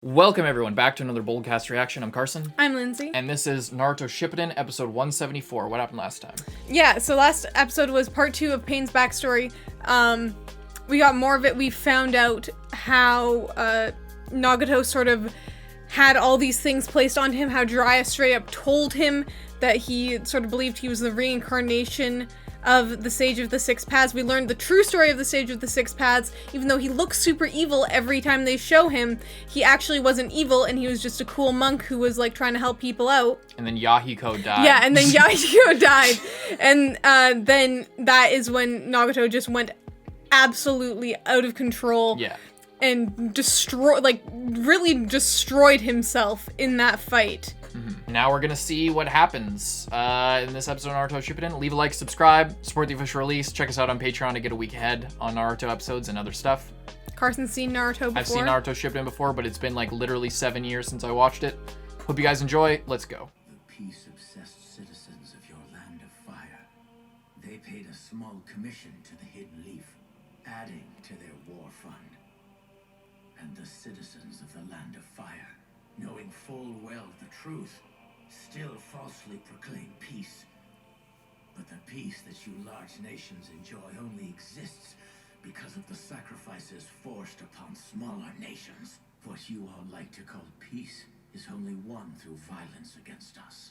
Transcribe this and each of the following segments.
Welcome everyone back to another Boldcast reaction. I'm Carson. I'm Lindsay. And this is Naruto Shippuden, episode 174. What happened last time? Yeah, so last episode was part 2 of Pain's backstory. We got more of it. We found out how Nagato sort of had all these things placed on him, how Jiraiya straight up told him that he sort of believed he was the reincarnation of the Sage of the Six Paths. We learned the true story of the Sage of the Six Paths. Even though he looks super evil every time they show him, he actually wasn't evil, and he was just a cool monk who was like trying to help people out. And then Yahiko died. Yeah, and then Yahiko died. And then that is when Nagato just went absolutely out of control. Yeah. And really destroyed himself in that fight. Mm-hmm. Now we're gonna see what happens in this episode of Naruto Shippuden. Leave a like, subscribe, support the official release. Check us out on Patreon to get a week ahead on Naruto episodes and other stuff. Carson's seen Naruto before. I've seen Naruto Shippuden before, but it's been like literally 7 years since I watched it. Hope you guys enjoy. Let's go. The peace-obsessed citizens of your land of fire. They paid a small commission to the Hidden Leaf, adding to their war fund. And the citizens of the land of fire, knowing full well the truth, still falsely proclaim peace. But the peace that you large nations enjoy only exists because of the sacrifices forced upon smaller nations. What you all like to call peace is only won through violence against us.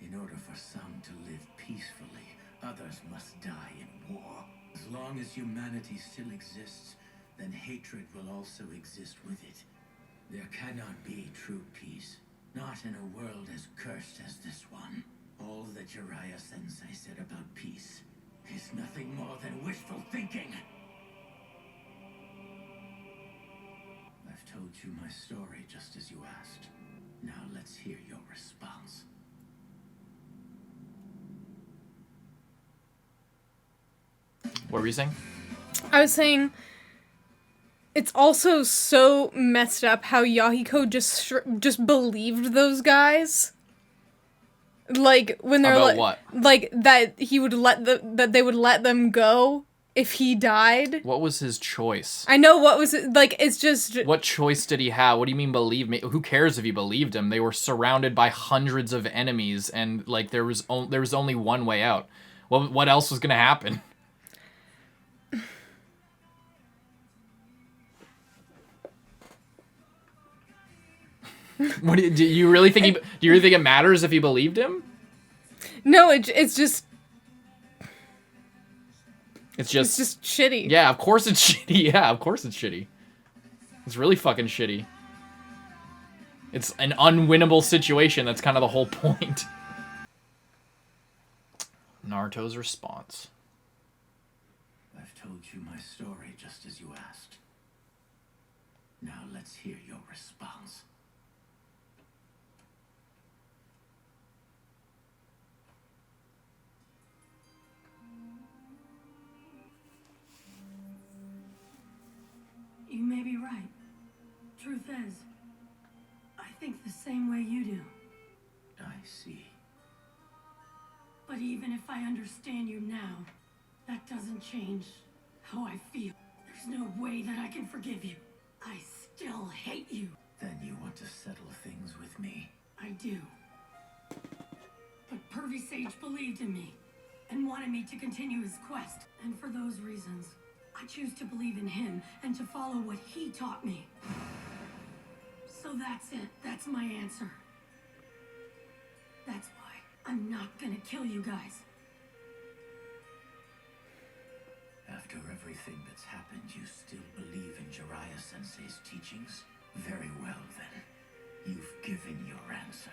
In order for some to live peacefully, others must die in war. As long as humanity still exists, then hatred will also exist with it. There cannot be true peace, not in a world as cursed as this one. All that Jiraiya-sensei said about peace is nothing more than wishful thinking. I've told you my story just as you asked. Now let's hear your response. What were you saying? I was saying, it's also so messed up how Yahiko just believed those guys. Like when they're About what? Like that he would that they would let them go if he died. What was his choice? I know what was it, like. It's just What choice did he have? What do you mean believe me? Who cares if he believed him? They were surrounded by hundreds of enemies, and like there was only one way out. What else was gonna happen? What do you really think? Do you really think it matters if he believed him? no. It's just shitty. Yeah, of course it's shitty. Yeah, of course it's shitty. It's really fucking shitty. It's an unwinnable situation. That's kind of the whole point. Naruto's response. I've told you my story just as you asked. Now let's hear your response. You may be right. Truth is, I think the same way you do. I see. But even if I understand you now, that doesn't change how I feel. There's no way that I can forgive you. I still hate you. Then you want to settle things with me? I do. But Pervy Sage believed in me and wanted me to continue his quest. And for those reasons, I choose to believe in him and to follow what he taught me. So that's it. That's my answer. That's why I'm not gonna kill you guys. After everything that's happened, you still believe in Jiraiya-sensei's teachings? Very well, then. You've given your answer.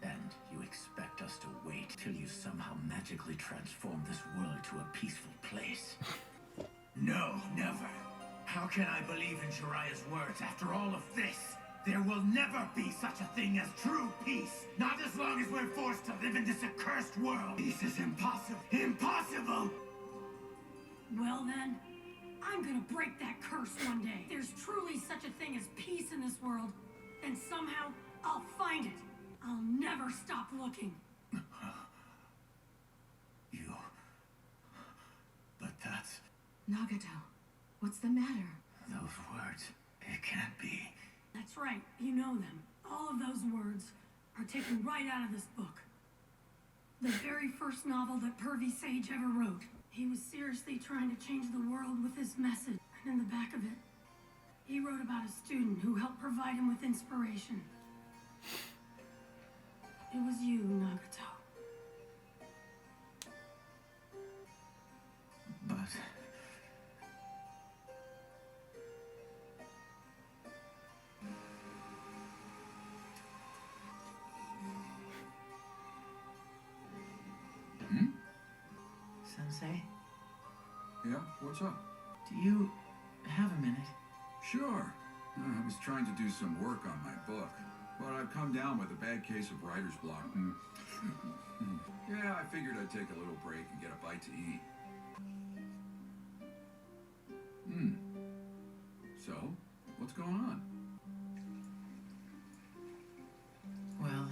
And you expect us to wait till you somehow magically transform this world to a peaceful place? No, never. How can I believe in Jiraiya's words after all of this? There will never be such a thing as true peace. Not as long as we're forced to live in this accursed world. Peace is impossible. Impossible! Well then, I'm gonna break that curse one day. If there's truly such a thing as peace in this world, then somehow I'll find it. I'll never stop looking. You... But that's... Nagato, what's the matter? Those words, it can't be. That That's right, you know them. All of those words are taken right out of this book. The very first novel that Pervy Sage ever wrote. He was seriously trying to change the world with this message. And in the back of it, he wrote about a student who helped provide him with inspiration. It was you, Nagato. But... Sensei? Yeah, what's up? Do you have a minute? Sure. I was trying to do some work on my book, but I've come down with a bad case of writer's block. Yeah, I figured I'd take a little break and get a bite to eat. So, what's going on? Well,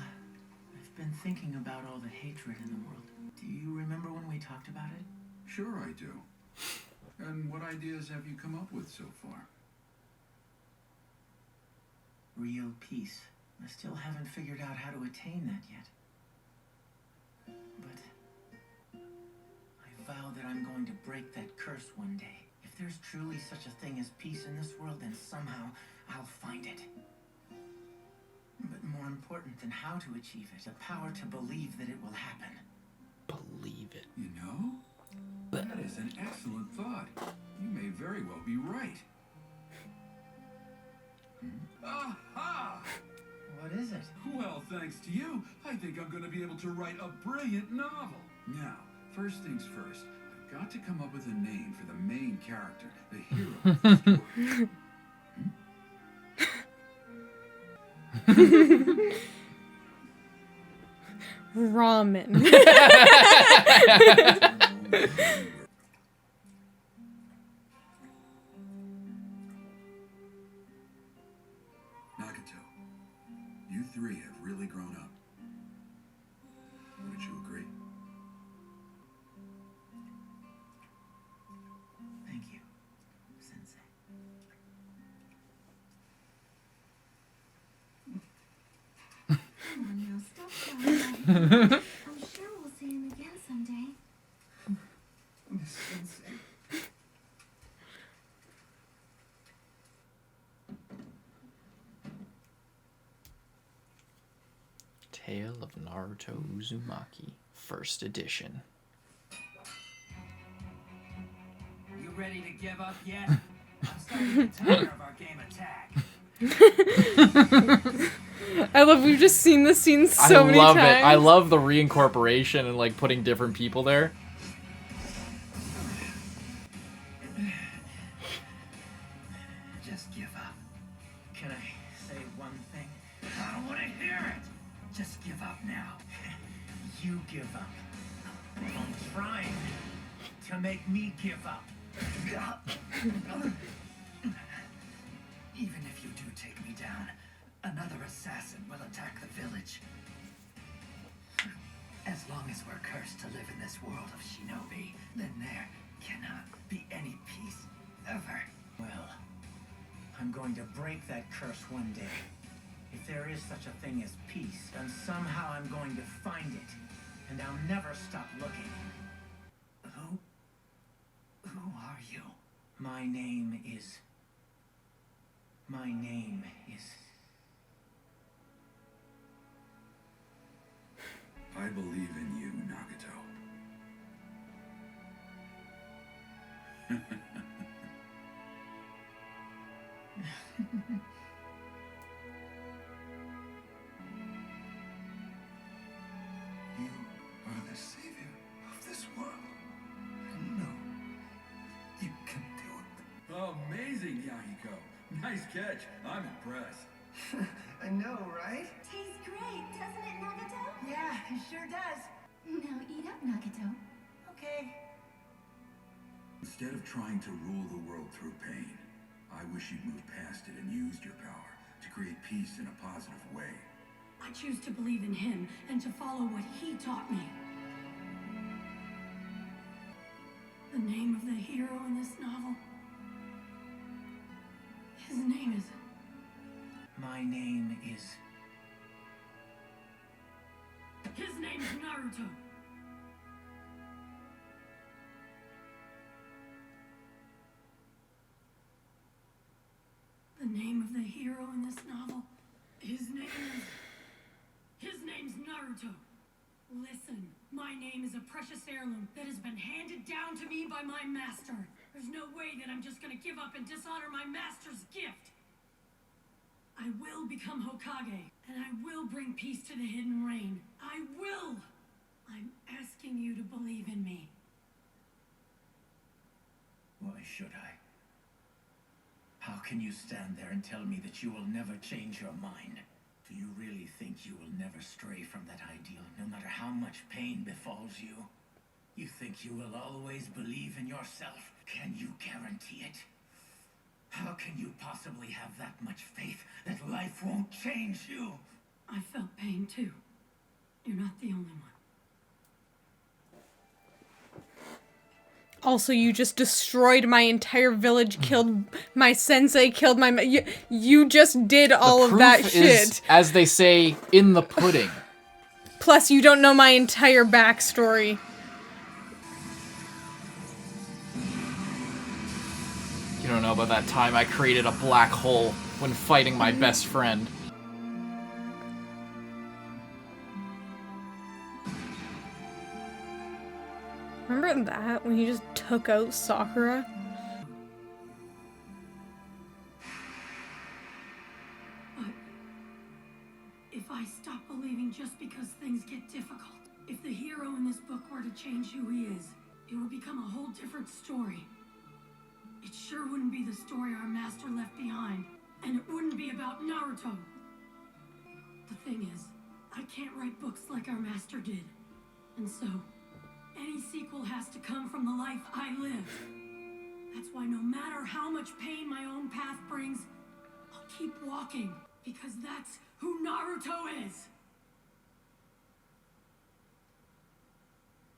I've been thinking about all the hatred in the world. Do you remember when we talked about it? Sure I do. And what ideas have you come up with so far? Real peace. I still haven't figured out how to attain that yet. But I vow that I'm going to break that curse one day. If there's truly such a thing as peace in this world, then somehow I'll find it. But more important than how to achieve it, the power to believe that it will happen. Believe it. You know, that is an excellent thought. You may very well be right. Aha! What is it? Well, thanks to you, I think I'm going to be able to write a brilliant novel. Now, first things first, I've got to come up with a name for the main character, the hero of the story. Ramen. Nagato, you three have really grown up. Wouldn't you agree? Thank you, Sensei. Come on now, stop crying. I'm sure we'll see him again someday. Miss Sensei. Tale of Naruto Uzumaki, first edition. You ready to give up yet? I'm starting to get tired of our game of tag. I love we've just seen this scene so many times. I love it. I love the reincorporation and like putting different people there. Just give up. Can I say one thing? I don't want to hear it. Just give up now. You give up. I'm trying to make me give up. Even if you do take me down, another assassin will attack the village. As long as we're cursed to live in this world of shinobi, then there cannot be any peace ever. Well, I'm going to break that curse one day. If there is such a thing as peace, then somehow I'm going to find it, and I'll never stop looking. Who are you? My name is... I believe in you, Nagato. You are the savior of this world. I know you can do it. Amazing, Yahiko. Nice catch. I'm impressed. I know, right? Tastes great, doesn't it, Nagato? Yeah, it sure does. Now eat up, Nagato. Okay. Instead of trying to rule the world through pain, I wish you'd moved past it and used your power to create peace in a positive way. I choose to believe in him and to follow what he taught me. The name of the hero in this novel, his name is My name is... His name's Naruto. The name of the hero in this novel, his name's Naruto. Listen, my name is a precious heirloom that has been handed down to me by my master. There's no way that I'm just gonna give up and dishonor my master's gift. I will become Hokage, and I will bring peace to the Hidden Rain. I will! I'm asking you to believe in me. Why should I? How can you stand there and tell me that you will never change your mind? Do you really think you will never stray from that ideal, no matter how much pain befalls you? You think you will always believe in yourself? Can you guarantee it? How can you possibly have that much faith that life won't change you? I felt pain too. You're not the only one. Also, you just destroyed my entire village, killed my sensei, killed my... You just did all of that shit. Is, as they say, in the pudding. Plus, you don't know my entire backstory. You don't know about that time I created a black hole when fighting my best friend. Remember that? When he just took out Sakura? But if I stop believing just because things get difficult, if the hero in this book were to change who he is, it would become a whole different story. It sure wouldn't be the story our master left behind, and it wouldn't be about Naruto. The thing is, I can't write books like our master did, and so any sequel has to come from the life I live. That's why no matter how much pain my own path brings, I'll keep walking, because that's who Naruto is.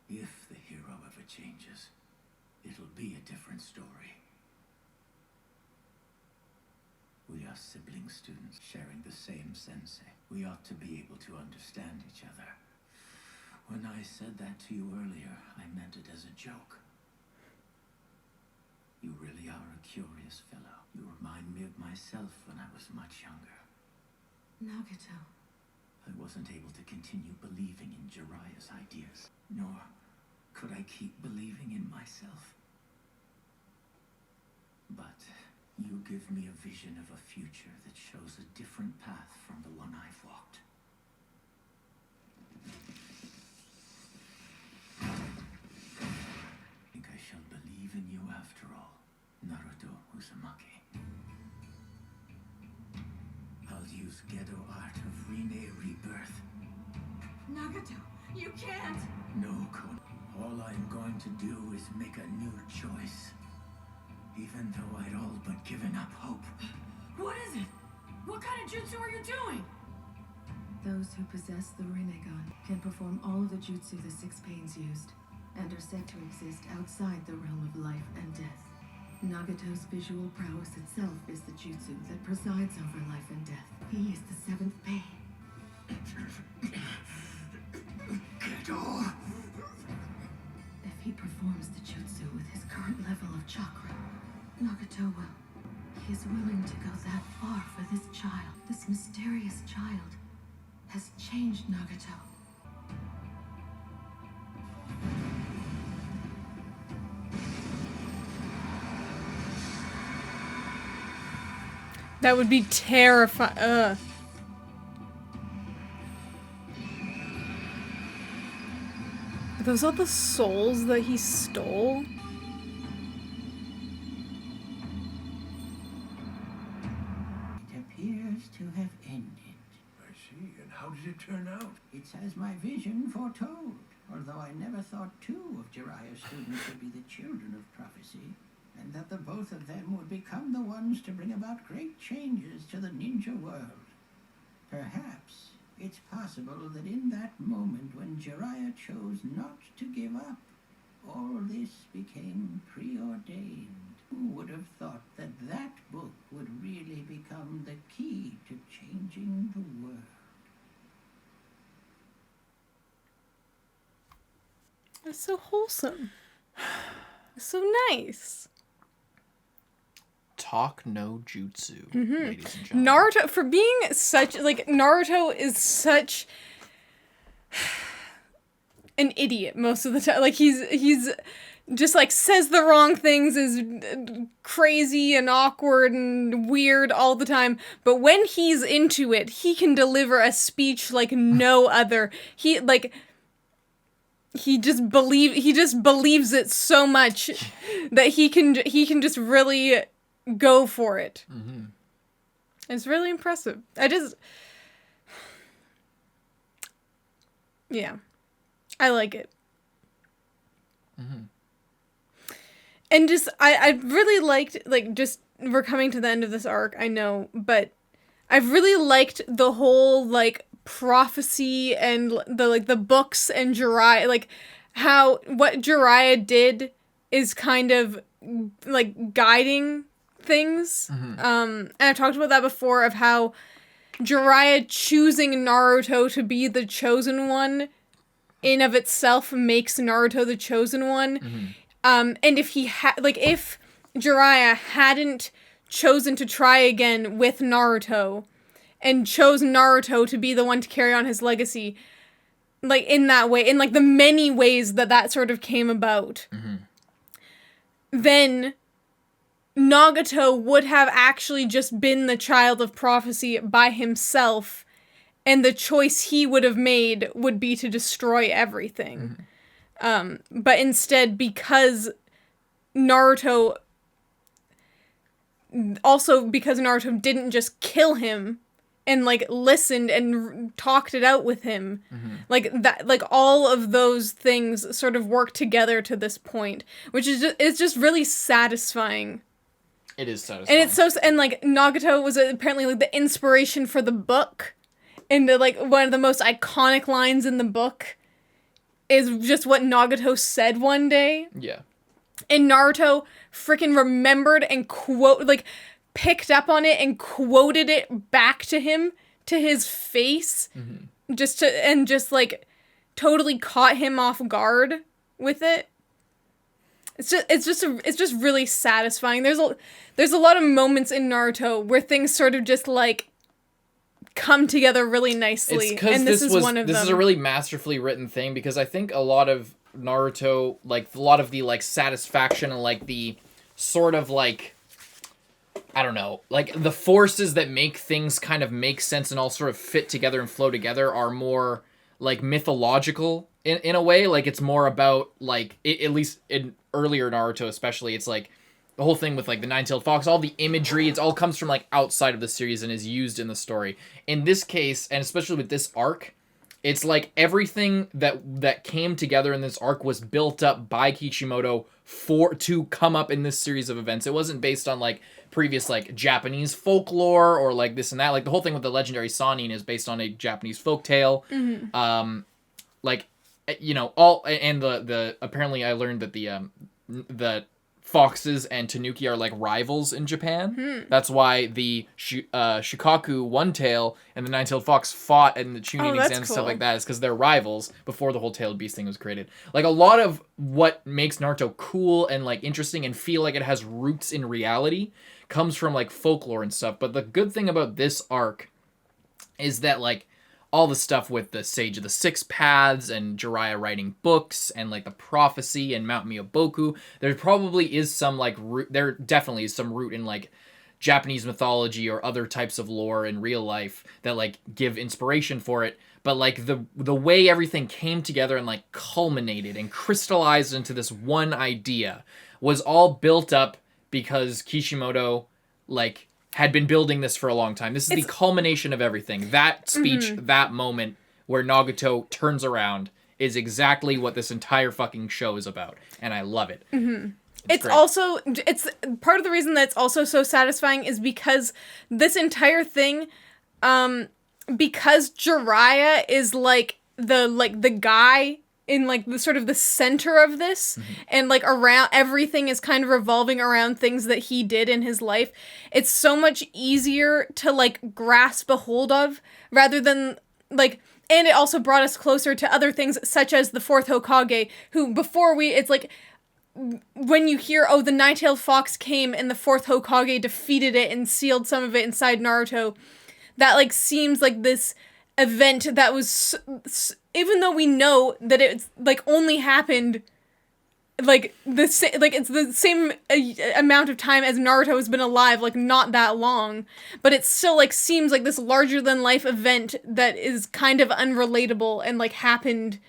If the hero ever changes, it'll be a different story. We are sibling students sharing the same sensei. We ought to be able to understand each other. When I said that to you earlier, I meant it as a joke. You really are a curious fellow. You remind me of myself when I was much younger. Nagato. I wasn't able to continue believing in Jiraiya's ideas, nor could I keep believing in myself. But you give me a vision of a future that shows a different path from the one I've walked. I think I shall believe in you after all, Naruto Uzumaki. I'll use Gedo art of Rine Rebirth. Nagato, you can't! No, Kon. All I'm going to do is make a new choice. Even though I'd all but given up hope. What is it? What kind of jutsu are you doing? Those who possess the Rinnegan can perform all of the jutsu the Six Pains used, and are said to exist outside the realm of life and death. Nagato's visual prowess itself is the jutsu that presides over life and death. He is the seventh pain. Gedo! If he performs the jutsu with his current level of chakra, Nagato will. He is willing to go that far for this child. This mysterious child has changed Nagato. That would be terrifying. Are those all the souls that he stole? It appears to have ended. I see. And how did it turn out? It's as my vision foretold, although I never thought two of Jiraiya's students would be the children of prophecy, and that the both of them would become the ones to bring about great changes to the ninja world. Perhaps it's possible that in that moment when Jiraiya chose not to give up, all this became preordained. Who would have thought that that book would really become the key to changing the world? That's so wholesome. It's so nice. Talk no jutsu, Mm-hmm. ladies and gentlemen. Naruto, for being such, like, Naruto is such an idiot most of the time. Like, he's just, like, says the wrong things, is crazy and awkward and weird all the time. But when he's into it, he can deliver a speech like no other. He just believes it so much that he can just really go for it. Mm-hmm. It's really impressive. Yeah, I like it. Mm-hmm. And just, I really liked, like, just, we're coming to the end of this arc, I know, but I've really liked the whole, like, prophecy and the books and Jiraiya, like, what Jiraiya did is kind of, like, guiding things. Mm-hmm. And I've talked about that before, of how Jiraiya choosing Naruto to be the chosen one in of itself makes Naruto the chosen one. Mm-hmm. And if if Jiraiya hadn't chosen to try again with Naruto and chose Naruto to be the one to carry on his legacy, like, in that way, in, like, the many ways that sort of came about, Mm-hmm. then Nagato would have actually just been the child of prophecy by himself, and the choice he would have made would be to destroy everything. Mm-hmm. But instead, because Naruto didn't just kill him and, like, listened and talked it out with him, Mm-hmm. like, that, like, all of those things sort of work together to this point, which is it's just really satisfying. It is satisfying. And and, like, Nagato was apparently, like, the inspiration for the book, and like, one of the most iconic lines in the book is just what Nagato said one day. Yeah. And Naruto freaking remembered and picked up on it and quoted it back to him, to his face, Mm-hmm. just like totally caught him off guard with it. It's just really satisfying. There's a lot of moments in Naruto where things sort of just, like, come together really nicely, and this is one of them. This is a really masterfully written thing, because I think a lot of Naruto, like, a lot of the, like, satisfaction and, like, the sort of, like, I don't know, like, the forces that make things kind of make sense and all sort of fit together and flow together are more, like, mythological in a way. Like, it's more about, like, at least in earlier Naruto especially, it's like the whole thing with, like, the nine-tailed fox, all the imagery, it all comes from, like, outside of the series and is used in the story. In this case, and especially with this arc, it's like everything that came together in this arc was built up by Kishimoto to come up in this series of events. It wasn't based on, like, previous, like, Japanese folklore or, like, this and that. Like, the whole thing with the legendary Sannin is based on a Japanese folktale. Mm-hmm. Like, you know, all, and the apparently I learned that the foxes and tanuki are, like, rivals in Japan. That's why the Shikaku one-tail and the nine-tailed fox fought in the Chunin exams and stuff like that, is because they're rivals before the whole tailed beast thing was created. Like, a lot of what makes Naruto cool and, like, interesting and feel like it has roots in reality comes from, like, folklore and stuff. But the good thing about this arc is that, like, all the stuff with the Sage of the Six Paths and Jiraiya writing books and, like, the prophecy and Mount Miyoboku, there probably is some, like, root, there definitely is some root in, like, Japanese mythology or other types of lore in real life that, like, give inspiration for it. But, like, the way everything came together and, like, culminated and crystallized into this one idea was all built up because Kishimoto, like, had been building this for a long time. This is the culmination of everything. That speech, that moment where Nagato turns around is exactly what this entire fucking show is about. And I love it. Mm-hmm. It's also, it's part of the reason that it's also so satisfying is because this entire thing, because Jiraiya is, like, the guy in like the sort of the center of this, and like around everything is kind of revolving around things that he did in his life, it's so much easier to like grasp a hold of rather than like, and it also brought us closer to other things such as the fourth Hokage, who it's like when you hear, oh, the nine-tailed fox came and the fourth Hokage defeated it and sealed some of it inside Naruto, that like seems like this event that was, even though we know that it's like only happened like it's the same amount of time as Naruto has been alive, like not that long, but it still like seems like this larger than life event that is kind of unrelatable and like happened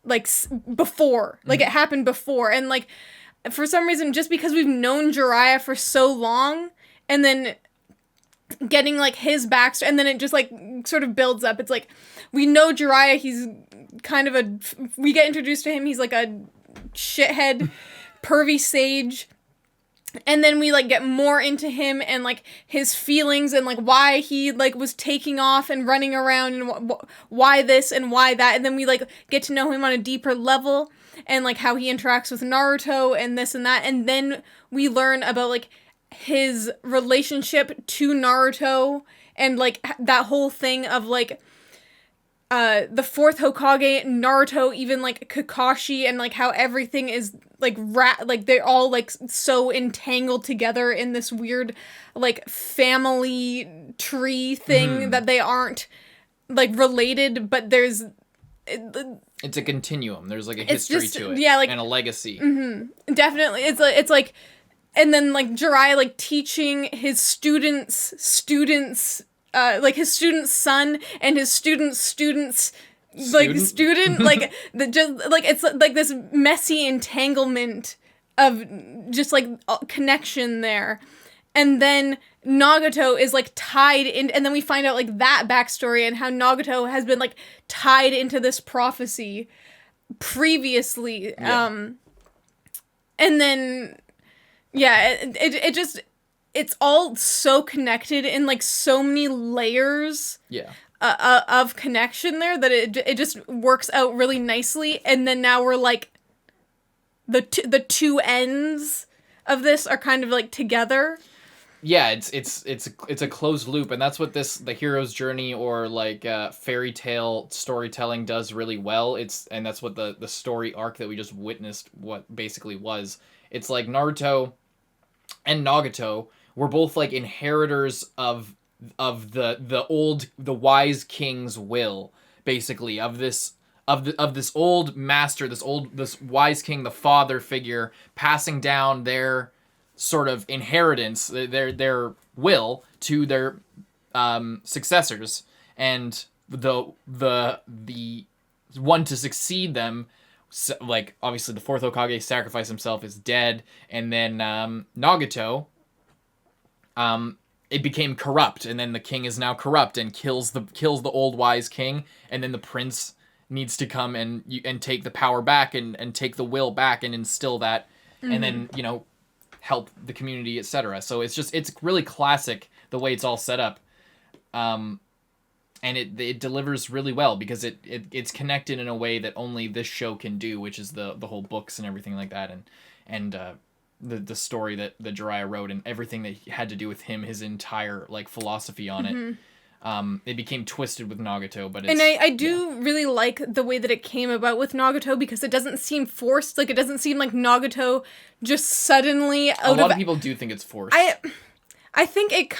like before, like it happened before, and like for some reason, just because we've known Jiraiya for so long, and then getting like his backstory, and then it just like sort of builds up. It's like we know Jiraiya, he's kind of we get introduced to him, he's like a shithead pervy sage, and then we like get more into him and like his feelings and like why he like was taking off and running around and why this and why that, and then we like get to know him on a deeper level and like how he interacts with Naruto and this and that, and then we learn about like his relationship to Naruto and like that whole thing of like the fourth Hokage, Naruto, even like Kakashi, and like how everything is like like they're all like so entangled together in this weird like family tree thing that they aren't like related, but there's it's a continuum. There's like a history to it, yeah, like, and a legacy. Definitely, it's like, and then like Jiraiya like teaching his students, like his student's son and his student's like student, like the just like it's like this messy entanglement of just like connection there, and then Nagato is like tied in, and then we find out like that backstory and how Nagato has been like tied into this prophecy previously, and then it just, it's all so connected in like so many layers of connection there that it just works out really nicely, and then now we're like the two ends of this are kind of like together. Yeah, it's a closed loop, and that's what the hero's journey or like fairy tale storytelling does really well. And that's what the story arc that we just witnessed what basically was. It's like Naruto and Nagato were both like inheritors of the wise king's will, basically, of this old master, this wise king, the father figure, passing down their sort of inheritance, their will to their successors, and the one to succeed them, like obviously the fourth Hokage sacrificed himself, is dead, and then Nagato, it became corrupt, and then the king is now corrupt and kills the old wise king, and then the prince needs to come and take the power back and take the will back and instill that, and then help the community, etc. So it's really classic the way it's all set up, and it delivers really well because it's connected in a way that only this show can do, which is the whole books and everything like that, and the story that Jiraiya wrote and everything that had to do with him, his entire like philosophy on it. It became twisted with Nagato, but I do really like the way that it came about with Nagato, because it doesn't seem forced. Like, it doesn't seem like Nagato just suddenly out of... A lot of people do think it's forced. I think it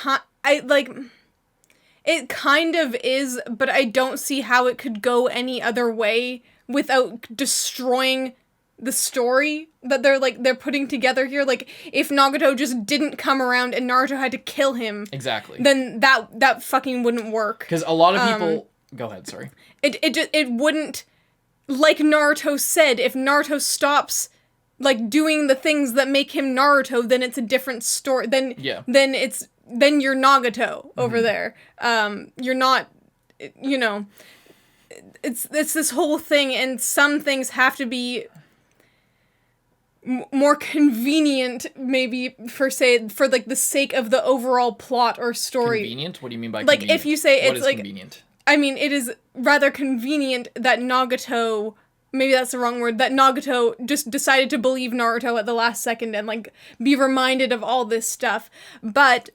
kind of is, but I don't see how it could go any other way without destroying the story that they're putting together here. Like, if Nagato just didn't come around and Naruto had to kill him, exactly, then that fucking wouldn't work. Because a lot of people go ahead, sorry. It wouldn't, like Naruto said, if Naruto stops like doing the things that make him Naruto, then it's a different story. Then you're Nagato over there. You're not, it's this whole thing, and some things have to be more convenient, maybe, for like the sake of the overall plot or story. Convenient? What do you mean by like convenient? If you say what it's is like convenient? I mean, it is rather convenient that Nagato maybe that's the wrong word, that Nagato just decided to believe Naruto at the last second and, like, be reminded of all this stuff. But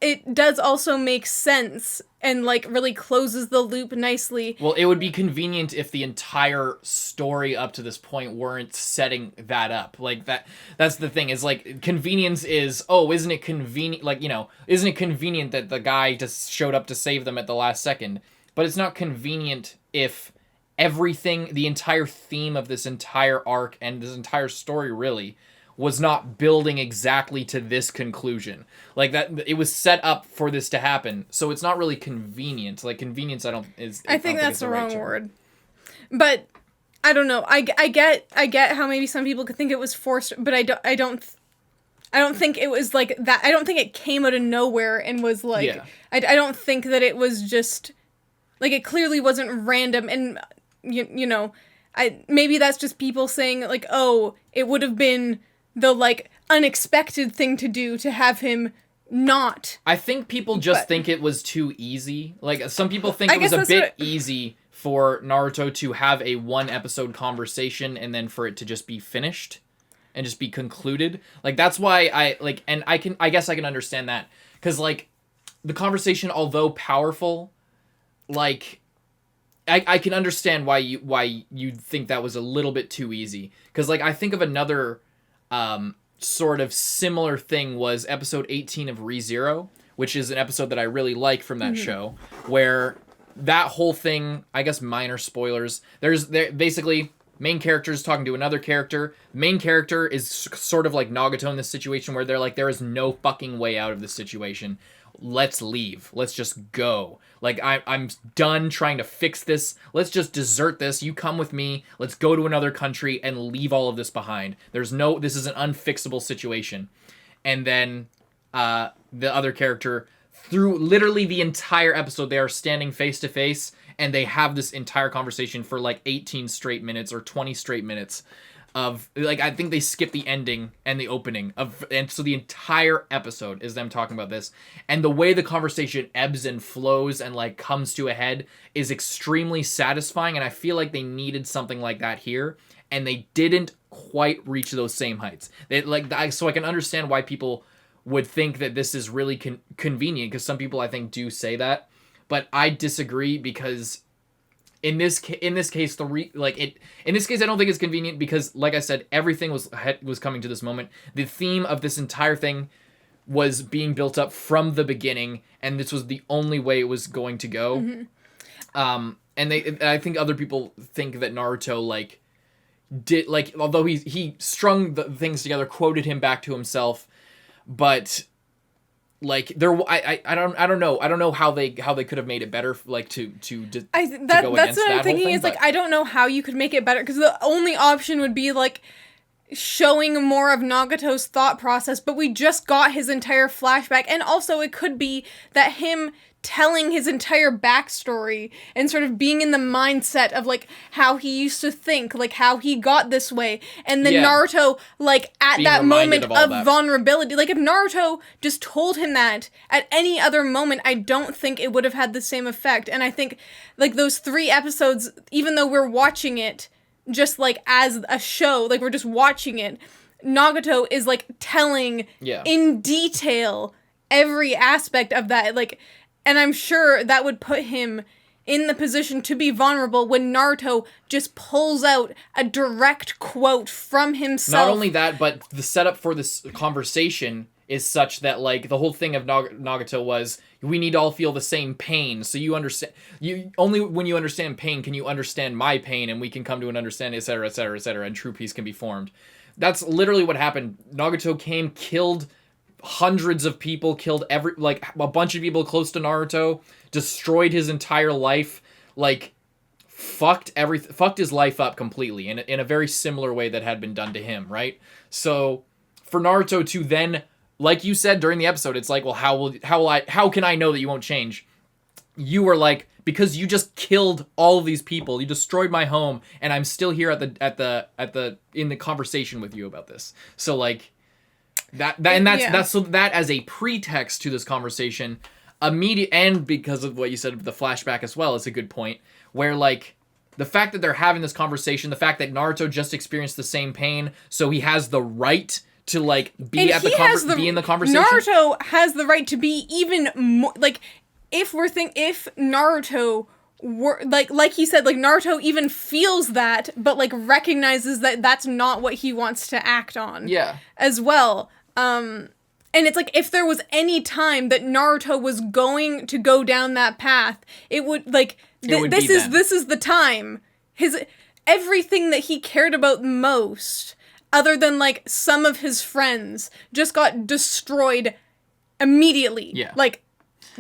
it does also make sense and, like, really closes the loop nicely. Well, it would be convenient if the entire story up to this point weren't setting that up. Like, that's the thing, is, like, convenience is, oh, isn't it convenient, like, you know, isn't it convenient that the guy just showed up to save them at the last second? But it's not convenient if everything, the entire theme of this entire arc and this entire story, really, was not building exactly to this conclusion. Like, that, it was set up for this to happen, so it's not really convenient. Like, convenience, I think that's the wrong word. But I don't know. I get how maybe some people could think it was forced, but I don't think it was like that. I don't think it came out of nowhere and was like, yeah. I don't think that it was just, like, it clearly wasn't random. And you know, maybe that's just people saying, like, oh, it would have been the, like, unexpected thing to do to have him not. I think people just think it was too easy. Like, some people think it was a bit easy for Naruto to have a 1-episode conversation and then for it to just be finished and just be concluded. Like, that's why I guess I can understand that. 'Cause, like, the conversation, although powerful, like, I can understand why you think that was a little bit too easy. 'Cause, like, I think of another sort of similar thing was episode 18 of ReZero, which is an episode that I really like from that show, where that whole thing, I guess minor spoilers, there's basically main characters talking to another character. Main character is sort of like Nagato in this situation, where they're like, there is no fucking way out of this situation. Let's leave. Let's just go. Like, I'm done trying to fix this. Let's just desert this. You come with me. Let's go to another country and leave all of this behind. This is an unfixable situation. And then the other character, through literally the entire episode, they are standing face to face and they have this entire conversation for like 18 straight minutes or 20 straight minutes of, like, I think they skip the ending and the opening of, and so the entire episode is them talking about this, and the way the conversation ebbs and flows and, like, comes to a head is extremely satisfying, and I feel like they needed something like that here, and they didn't quite reach those same heights. So I can understand why people would think that this is really convenient, because some people, I think, do say that, but I disagree, because in this case, I don't think it's convenient, because, like I said, everything was coming to this moment. The theme of this entire thing was being built up from the beginning, and this was the only way it was going to go. Mm-hmm. And I think other people think that Naruto, like, did, like, although he strung the things together, quoted him back to himself, but, like, I don't know how they could have made it better, like, to go against that's what I'm thinking, is, like, I don't know how you could make it better, because the only option would be, like, showing more of Nagato's thought process, but we just got his entire flashback, and also it could be that him telling his entire backstory and sort of being in the mindset of, like, how he used to think, like, how he got this way, and then Naruto, like, at that moment of vulnerability, like, if Naruto just told him that at any other moment, I don't think it would have had the same effect. And I think, like, those 3 episodes, even though we're watching it just, like, as a show, like, we're just watching it, Nagato is, like, telling in detail every aspect of that, like, and I'm sure that would put him in the position to be vulnerable when Naruto just pulls out a direct quote from himself. Not only that, but the setup for this conversation is such that, like, the whole thing of Nagato was, we need to all feel the same pain, so you understand, only when you understand pain can you understand my pain, and we can come to an understanding, etc., etc., etc., and true peace can be formed. That's literally what happened. Nagato came, killed hundreds of people, killed a bunch of people close to Naruto, destroyed his entire life, like, fucked his life up completely in a very similar way that had been done to him, right? So for Naruto to then, like you said during the episode, it's like, well, how can I know that you won't change? You were like, because you just killed all of these people, you destroyed my home, and I'm still here in the conversation with you about this. So, like, that's so that as a pretext to this conversation, immediate, and because of what you said, the flashback as well is a good point, where like the fact that they're having this conversation, the fact that Naruto just experienced the same pain, so he has the right to like be in the conversation. Naruto has the right to be even more like if Naruto were like he said, like Naruto even feels that, but like recognizes that that's not what he wants to act on. Yeah. As well. And it's like if there was any time that Naruto was going to go down that path, it would like this is the time. Everything that he cared about most, other than like some of his friends, just got destroyed immediately. Yeah. Like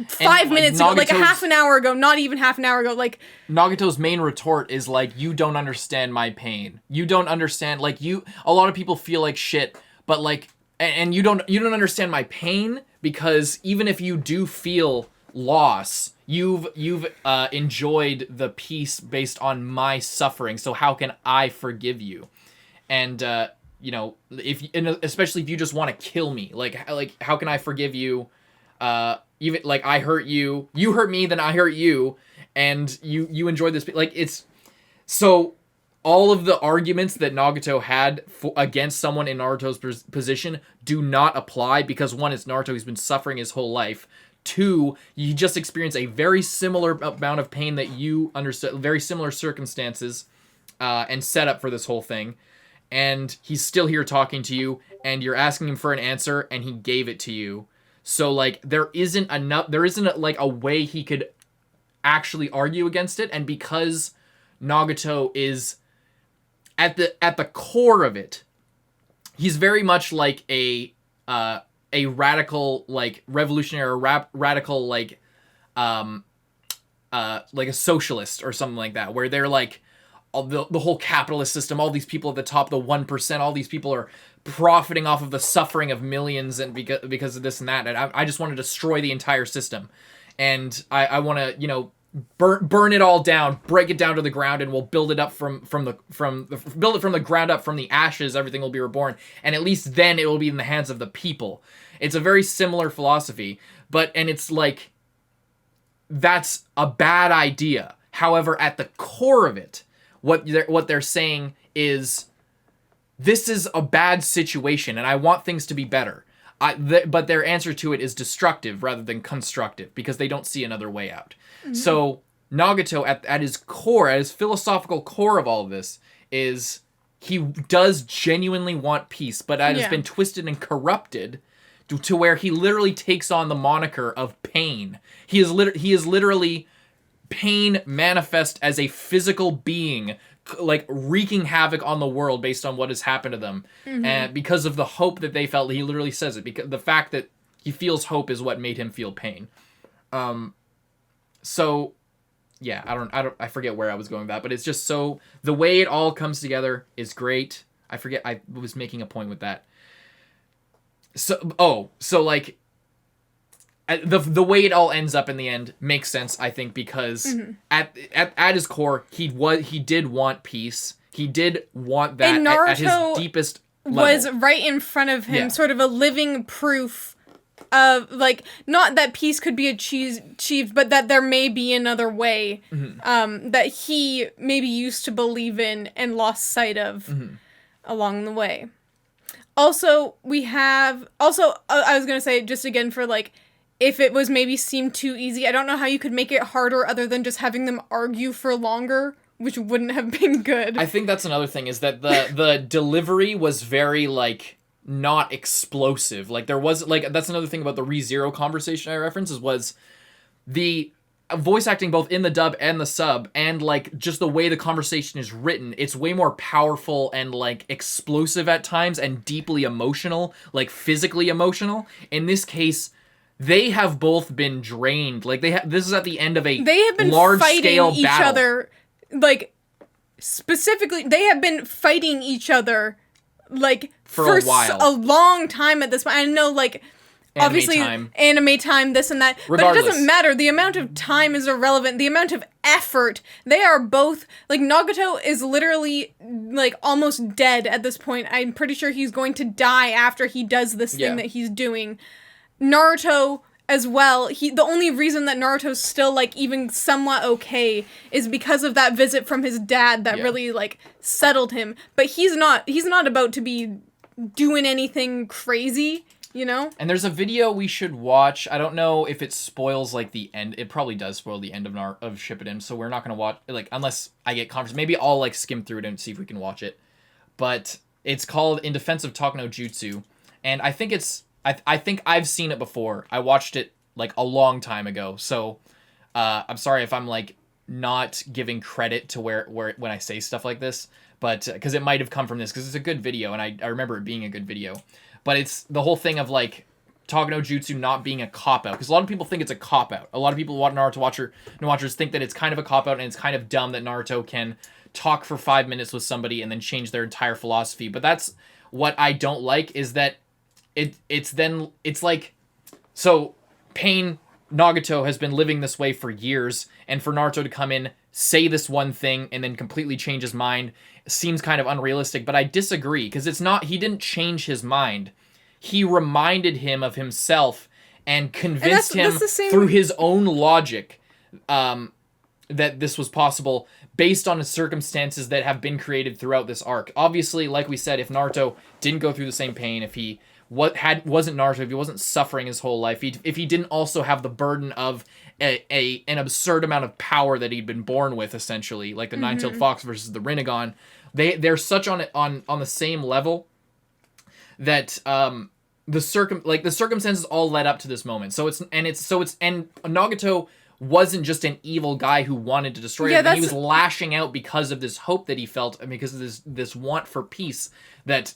5 minutes ago, like a half an hour ago, not even half an hour ago, like Nagato's main retort is like, you don't understand my pain. You don't understand, like a lot of people feel like shit, but like, and you don't understand my pain, because even if you do feel loss, you've enjoyed the peace based on my suffering, so how can I forgive you? And especially if you just want to kill me, like how can I forgive you? Even like I hurt you, you hurt me, then I hurt you, and you enjoyed this. Like it's so all of the arguments that Nagato had against someone in Naruto's position do not apply, because one, it's Naruto, he's been suffering his whole life. Two, you just experience a very similar amount of pain that you understood, very similar circumstances, and set up for this whole thing. And he's still here talking to you, and you're asking him for an answer, and he gave it to you. So, like, there isn't like a way he could actually argue against it. And because Nagato is at the core of it, he's very much like a radical, like, revolutionary, radical, like a socialist or something like that, where they're like, the whole capitalist system, all these people at the top, the 1%, all these people are profiting off of the suffering of millions, and because of this and that, and I just want to destroy the entire system, and I want to burn it all down, break it down to the ground, and we'll build it up from the ground up, from the ashes. Everything will be reborn, and at least then it will be in the hands of the people. It's a very similar philosophy, and it's like, that's a bad idea. However, at the core of it, what they're saying is, this is a bad situation, and I want things to be better. But their answer to it is destructive rather than constructive, because they don't see another way out. Mm-hmm. So Nagato, at his core, at his philosophical core of all of this, is he does genuinely want peace, but it has been twisted and corrupted to where he literally takes on the moniker of pain. He is literally pain manifest as a physical being, like wreaking havoc on the world based on what has happened to them. Mm-hmm. And because of the hope that they felt, he literally says it, because the fact that he feels hope is what made him feel pain. So yeah, I forget where I was going with that, but it's just so, the way it all comes together is great. I forget, I was making a point with that. So like, the way it all ends up in the end makes sense, I think, because mm-hmm. at his core, he did want peace. He did want that, and Naruto at his deepest level. Was right in front of him, sort of a living proof of, like, not that peace could be achieved, but that there may be another way, mm-hmm. That he maybe used to believe in and lost sight of mm-hmm. along the way. Also, I was going to say, just again, for, like, if it was maybe seemed too easy, I don't know how you could make it harder other than just having them argue for longer, which wouldn't have been good. I think that's another thing, is that the delivery was very, like, not explosive. Like, there was, like, that's another thing about the ReZero conversation I referenced, was the voice acting both in the dub and the sub, and, like, just the way the conversation is written, it's way more powerful and, like, explosive at times, and deeply emotional, like, physically emotional. In this case, they have both been drained. Like, this is at the end of a large-scale battle. Each other, like, specifically, they have been fighting each other, like, for a while. A long time at this point. I know, like, obviously, anime time, this and that. Regardless. But it doesn't matter. The amount of time is irrelevant. The amount of effort. They are both, like, Nagato is literally, like, almost dead at this point. I'm pretty sure he's going to die after he does this thing that he's doing. Naruto, as well, the only reason that Naruto's still, like, even somewhat okay is because of that visit from his dad that really, like, settled him. But he's not about to be doing anything crazy, you know? And there's a video we should watch. I don't know if it spoils, like, the end. It probably does spoil the end of Shippuden, so we're not going to watch, like, unless I get confidence. Maybe I'll, like, skim through it and see if we can watch it. But it's called In Defense of Talk no Jutsu, and I think it's... I think I've seen it before. I watched it, like, a long time ago. So, I'm sorry if I'm, like, not giving credit to where when I say stuff like this. But, because it might have come from this. Because it's a good video, and I remember it being a good video. But it's the whole thing of, like, Talk no Jutsu not being a cop-out. Because a lot of people think it's a cop-out. A lot of people, Naruto watchers think that it's kind of a cop-out, and it's kind of dumb that Naruto can talk for 5 minutes with somebody and then change their entire philosophy. But that's what I don't like, is that it's like, so Pain Nagato has been living this way for years, and for Naruto to come in, say this one thing, and then completely change his mind seems kind of unrealistic. But I disagree, because he didn't change his mind. He reminded him of himself and convinced him through his own logic that this was possible based on the circumstances that have been created throughout this arc. Obviously, like we said, if Naruto didn't go through the same pain, if he wasn't Naruto, if he wasn't suffering his whole life, if he didn't also have the burden of an absurd amount of power that he'd been born with, essentially, like the Nine-Tailed Fox versus the Rinnegan, they're such on the same level that the circumstances all led up to this moment. So Nagato wasn't just an evil guy who wanted to destroy everything. He was lashing out because of this hope that he felt, and because of this want for peace that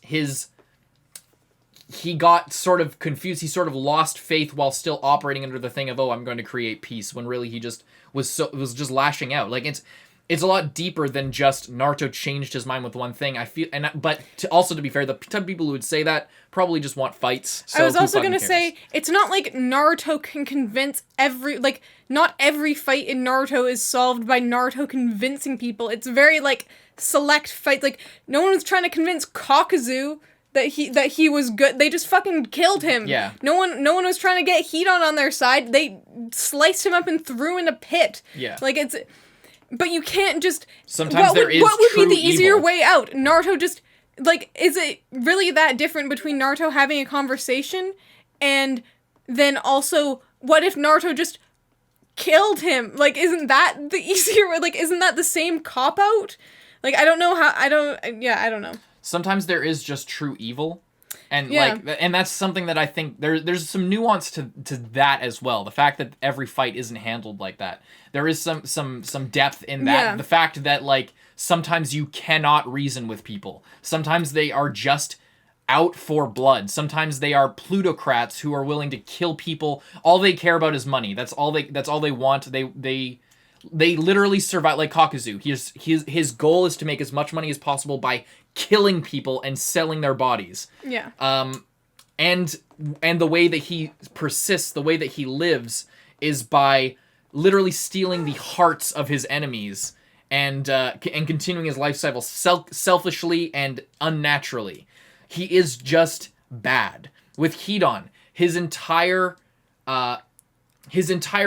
he got sort of confused. He sort of lost faith while still operating under the thing of, I'm going to create peace, when really he just was just lashing out. Like, it's a lot deeper than just Naruto changed his mind with one thing. I feel, but to be fair, the type of people who would say that probably just want fights. So I was also going to say, it's not like Naruto can convince not every fight in Naruto is solved by Naruto convincing people. It's very, like, select fights. Like, no one was trying to convince Kakuzu that he was good. They just fucking killed him. Yeah. No one was trying to get Hidan on their side. They sliced him up and threw in a pit. Yeah. Like, it's... But you can't just... Sometimes there is What would true be the easier evil. way out? Naruto just... Like, is it really that different between Naruto having a conversation and then also, what if Naruto just killed him? Like, isn't that the easier way? Like, isn't that the same cop-out? Like, I don't know how... I don't know. Sometimes there is just true evil. And and that's something that I think there's some nuance to that as well. The fact that every fight isn't handled like that. There is some depth in that. Yeah. The fact that, like, sometimes you cannot reason with people. Sometimes they are just out for blood. Sometimes they are plutocrats who are willing to kill people. All they care about is money. That's all they want. They literally survive, like Kakuzu. His goal is to make as much money as possible by killing people and selling their bodies. Yeah. And the way that he persists, the way that he lives, is by literally stealing the hearts of his enemies and continuing his lifestyle selfishly and unnaturally. He is just bad. With Hidan, his entire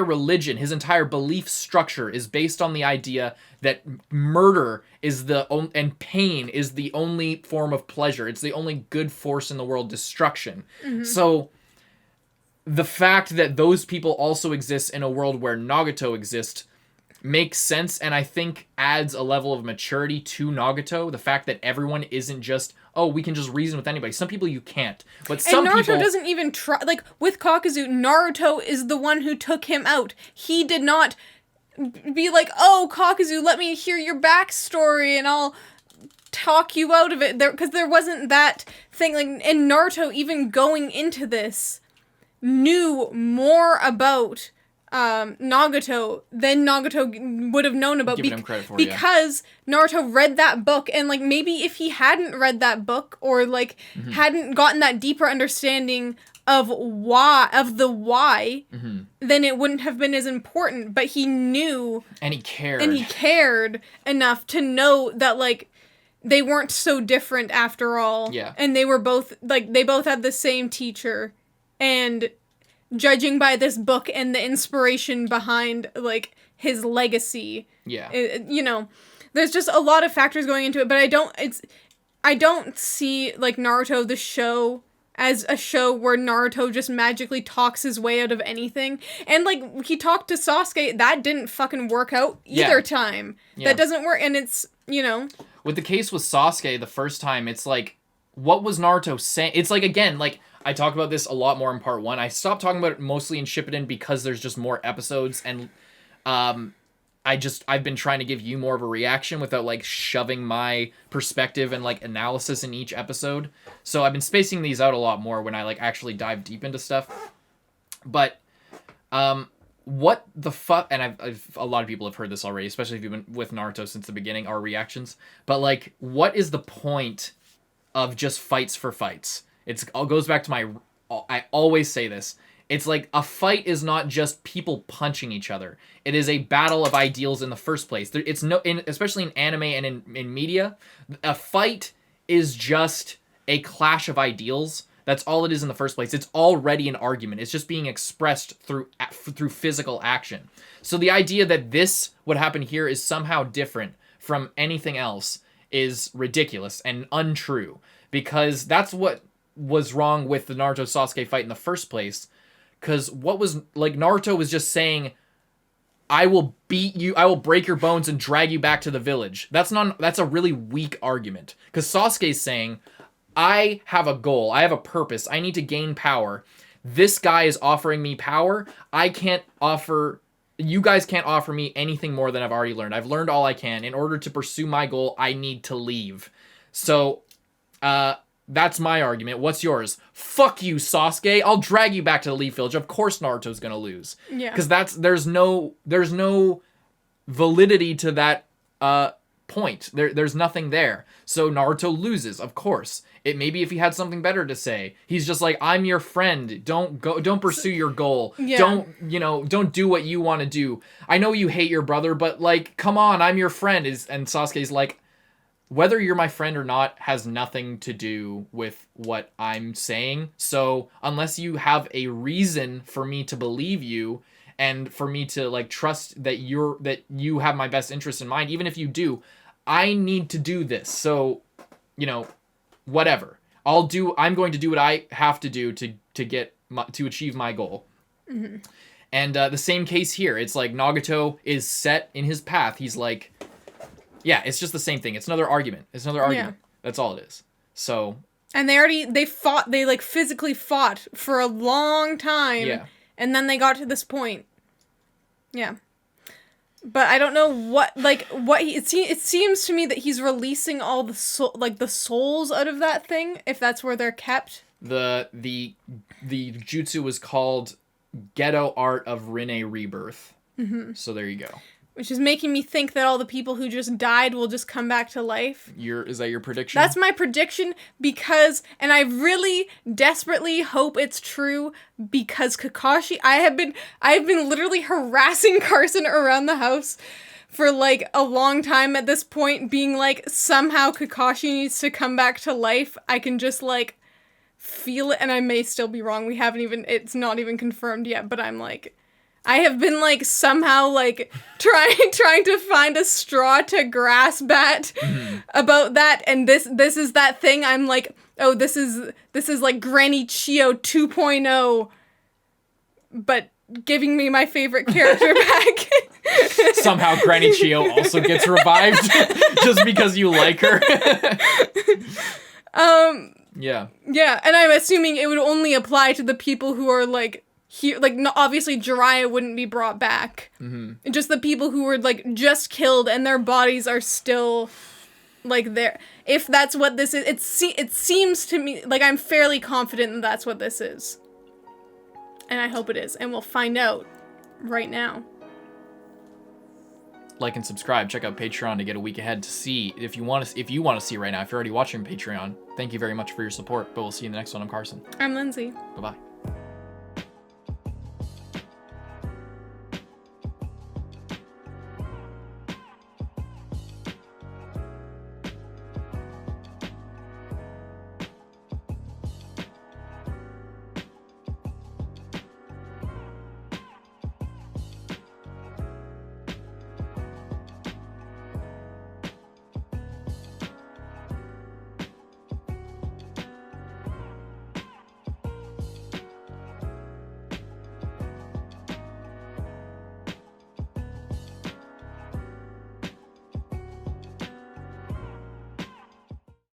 religion, his entire belief structure is based on the idea that murder is and pain is the only form of pleasure. It's the only good force in the world, destruction. Mm-hmm. So the fact that those people also exist in a world where Nagato exists makes sense, and I think adds a level of maturity to Nagato. The fact that everyone isn't just, we can just reason with anybody. Some people you can't. But some Naruto people doesn't even try. Like, with Kakuzu, Naruto is the one who took him out. He did not be like, Kakuzu, let me hear your backstory and I'll talk you out of it. Because there wasn't that thing. Like, and Naruto, even going into this, knew more about Nagato than Nagato would have known about. Giving him credit for, because Naruto read that book, and, like, maybe if he hadn't read that book, or, like, hadn't gotten that deeper understanding of the why, then it wouldn't have been as important. But he knew, and he cared, enough to know that, like, they weren't so different after all. Yeah. And they were both, like, they both had the same teacher, and judging by this book and the inspiration behind, like, his legacy. Yeah. You know, there's just a lot of factors going into it, but I don't see, like, Naruto, the show, as a show where Naruto just magically talks his way out of anything. And, like, he talked to Sasuke, that didn't fucking work out either time. Yeah. That doesn't work, and it's, you know. With the case with Sasuke, the first time, it's like, what was Naruto saying? It's like, again, like, I talk about this a lot more in part 1. I stopped talking about it mostly in Shippuden because there's just more episodes, and, I've been trying to give you more of a reaction without, like, shoving my perspective and, like, analysis in each episode. So I've been spacing these out a lot more when I, like, actually dive deep into stuff. But, what the fuck, and I've a lot of people have heard this already, especially if you've been with Naruto since the beginning, our reactions. But, like, what is the point of just fights for fights? It goes back to I always say this. It's like a fight is not just people punching each other. It is a battle of ideals in the first place. It's especially in anime and in media, a fight is just a clash of ideals. That's all it is in the first place. It's already an argument. It's just being expressed through physical action. So the idea that this would happen here is somehow different from anything else is ridiculous and untrue, because that's what was wrong with the Naruto Sasuke fight in the first place. Because what was, like, Naruto was just saying, I will beat you, I will break your bones and drag you back to the village. That's a really weak argument. Because Sasuke's saying, I have a goal, I have a purpose, I need to gain power. This guy is offering me power, you guys can't offer me anything more than I've already learned. I've learned all I can. In order to pursue my goal, I need to leave. So, that's my argument. What's yours? Fuck you, Sasuke. I'll drag you back to the Leaf Village. Of course Naruto's gonna lose. Yeah. Because there's no validity to that point. There's nothing there. So Naruto loses, of course. It maybe if he had something better to say. He's just like, I'm your friend. Don't pursue your goal. Yeah. Don't do what you want to do. I know you hate your brother, but, like, come on, I'm your friend. And Sasuke's like, whether you're my friend or not has nothing to do with what I'm saying. So unless you have a reason for me to believe you and for me to, like, trust that you have my best interest in mind, even if you do, I need to do this. So, whatever. I'm going to do what I have to do to achieve my goal. Mm-hmm. And the same case here. It's like Nagato is set in his path. He's like, yeah, it's just the same thing. It's another argument. Yeah. That's all it is. So. And they physically fought for a long time. Yeah. And then they got to this point. Yeah. But I don't know it seems to me that he's releasing all the souls out of that thing, if that's where they're kept. The jutsu was called Ghetto Art of Rinne Rebirth. Mm-hmm. So there you go. Which is making me think that all the people who just died will just come back to life. Is that your prediction? That's my prediction because, and I really desperately hope it's true, because Kakashi, I have been literally harassing Carson around the house for, like, a long time at this point, being like, somehow Kakashi needs to come back to life. I can just, like, feel it, and I may still be wrong. It's not even confirmed yet, but I'm like, I have been, like, somehow, like, trying to find a straw to grasp at about that, and this is that thing. I'm like, oh, this is like Granny Chio 2.0, but giving me my favorite character back. Somehow Granny Chio also gets revived just because you like her. Yeah. Yeah, and I'm assuming it would only apply to the people who are, like, here, like, obviously Jiraiya wouldn't be brought back. Mm-hmm. Just the people who were, like, just killed and their bodies are still, like, there. If that's what this is, it seems to me, like, I'm fairly confident that that's what this is. And I hope it is. And we'll find out right now. Like and subscribe. Check out Patreon to get a week ahead to see if you want to see right now. If you're already watching Patreon, thank you very much for your support. But we'll see you in the next one. I'm Carson. I'm Lindsay. Bye-bye.